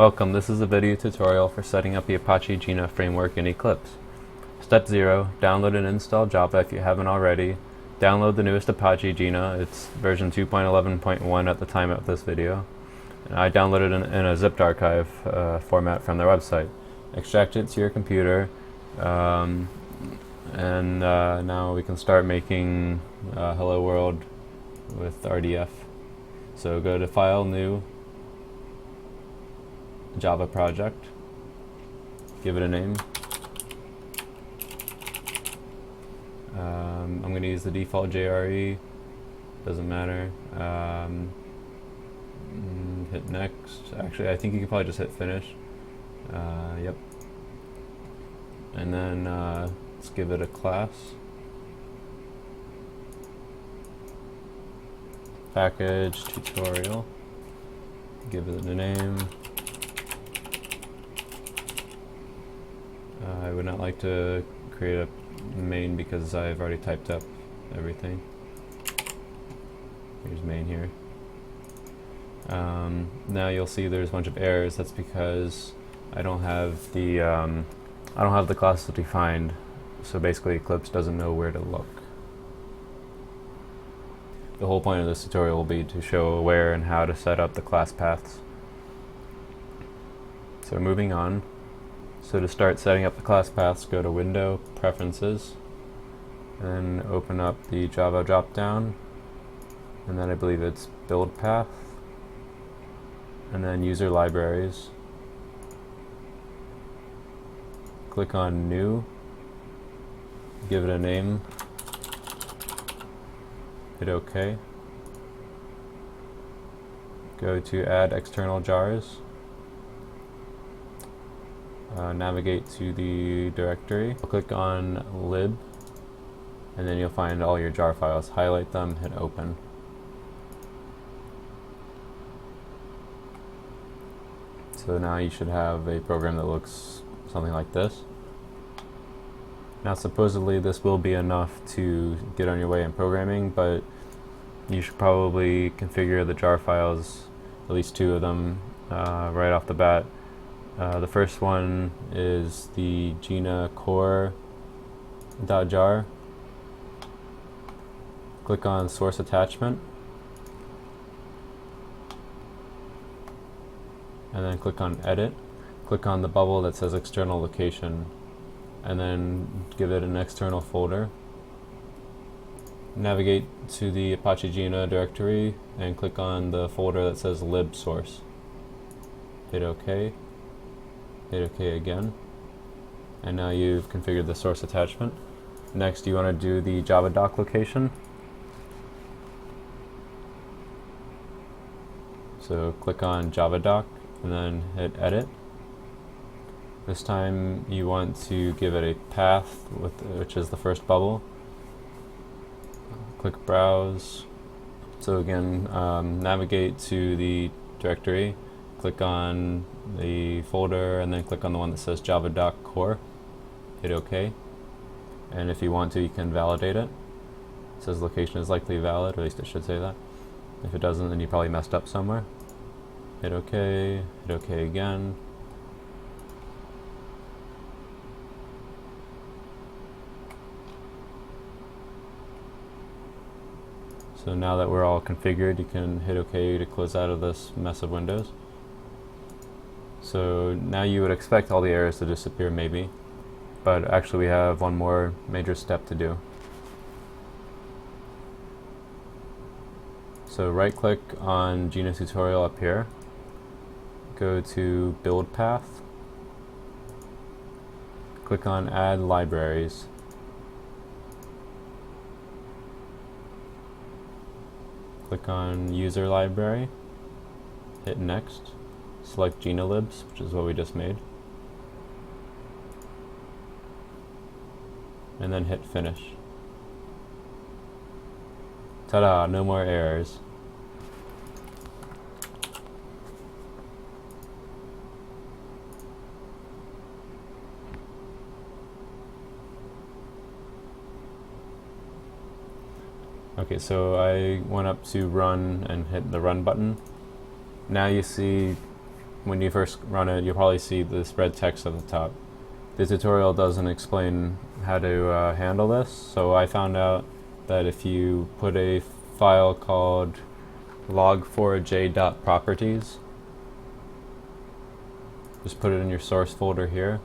Welcome, this is a video tutorial for setting up the Apache Jena framework in Eclipse. Step 0, download and install Java if you haven't already. Download the newest Apache Jena, it's version 2.11.1 at the time of this video. And I downloaded it in a zipped archive format from their website. Extract it to your computer, and now we can start making Hello World with RDF. So go to File, New, Java project, give it a name. I'm going to use the default JRE, doesn't matter. Hit next. Actually, I think you can probably just hit finish. Yep. And then let's give it a class. Package tutorial. Give it a name. I would not like to create a main because I've already typed up everything. Here's main here. Now you'll see there's a bunch of errors. That's because I don't have the class defined. So basically, Eclipse doesn't know where to look. The whole point of this tutorial will be to show where and how to set up the class paths. So moving on. So to start setting up the class paths, go to Window, Preferences, and then open up the Java drop-down, and then I believe it's Build Path, and then User Libraries. Click on New, give it a name, hit OK. Go to Add External Jars. Navigate to the directory, click on lib, and then you'll find all your jar files. Highlight them, hit open. So now you should have a program that looks something like this. Now supposedly this will be enough to get on your way in programming, but you should probably configure the jar files, at least 2 of them, right off the bat. The first one is the Jena core.jar. Click on source attachment, and then click on edit. Click on the bubble that says external location, and then give it an external folder. Navigate to the Apache Jena directory and click on the folder that says lib source. Hit OK. Hit OK again, and now you've configured the source attachment. Next, you want to do the Java doc location. So click on Java doc and then hit edit. This time you want to give it a path, which is the first bubble. Click browse. So again, navigate to the directory. Click on the folder and then click on the one that says Java doc core. Hit OK. And if you want to, you can validate it. It says location is likely valid, or at least it should say that. If it doesn't, then you probably messed up somewhere. Hit OK. Hit OK again. So now that we're all configured, you can hit OK to close out of this mess of windows. So now you would expect all the errors to disappear maybe, but actually we have one more major step to do. So right click on Jena tutorial up here, go to build path, click on add libraries. Click on user library, hit next. Select Jena libs, which is what we just made, and then hit finish. Ta-da! No more errors. Okay, so I went up to run and hit the run button. Now you see when you first run it, you'll probably see this red text at the top. The tutorial doesn't explain how to handle this, so I found out that if you put a file called log4j.properties, just put it in your source folder here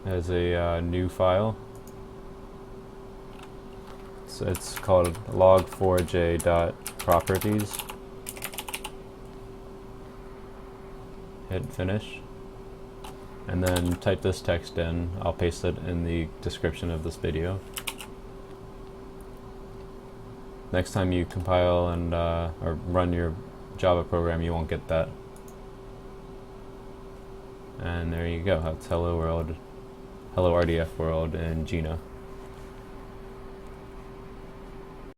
as a new file. So it's called log4j.properties. Hit finish, and then type this text in. I'll paste it in the description of this video. Next time you compile and or run your Java program, you won't get that. And there you go. That's Hello World, Hello RDF World in Jena.